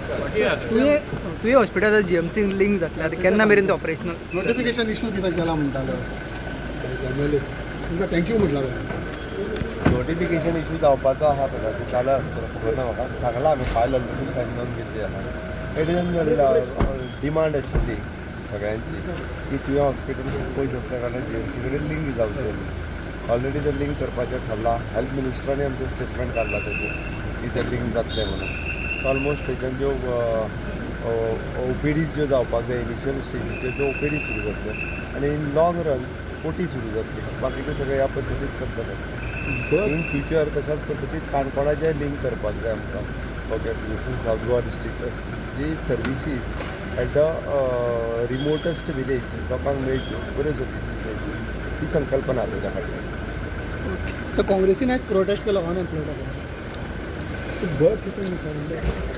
तुवें हॉस्पिटलात GMC link जातलें आतां केन्ना मेरेन तें ऑपरेशनल नोटिफिकेशन इशू कित्याक केला म्हणटालो एमएलए तुमकां थँक्यू म्हटलं नोटिफिकेशन इशू जावपाचो आहा कदाचित जाल्यार आसतलो खबर ना म्हाका सांगला आमी फायल ऑलरेडी सायन नोंद केल्ली आहा इट इज डिमांड आशिल्ली सगळ्यांची की तुवें हॉस्पिटल पयस आसल्या कारणान जीएमसी कडेन लिंक जावचें ऑलरेडी तें लिंक करपाचें ठरलां हेल्थ मिनिस्टरांनी आमचें स्टेटमेंट काडलां तेजें की तें लिंक जातलें म्हणून ऑलमोस्ट तेज्यान ज्यो ओपीडीज ज्यो जावपाक जाय इनिशियल स्टेजीचेर त्यो ओपीडी सुरू जातल्यो आनी इन लॉंग रन ओटी सुरू जातली बाकीचे सगळे ह्या पद्दतीत करतले इन फ्युचर तशाच पद्दतीत काणकोणाचें लिंक करपाक जाय आमकां ओके सावथ गोवा डिस्ट्रिक्ट जी services at the remotest village लोकांक मेळच्यो बऱ्यो सर्विसीस मेळच्यो ही संकल्पना तेच्या फाटल्यान सो काँग्रेसीन आज प्रोटेस्ट केलो अनएम्प्लॉयड बर्थ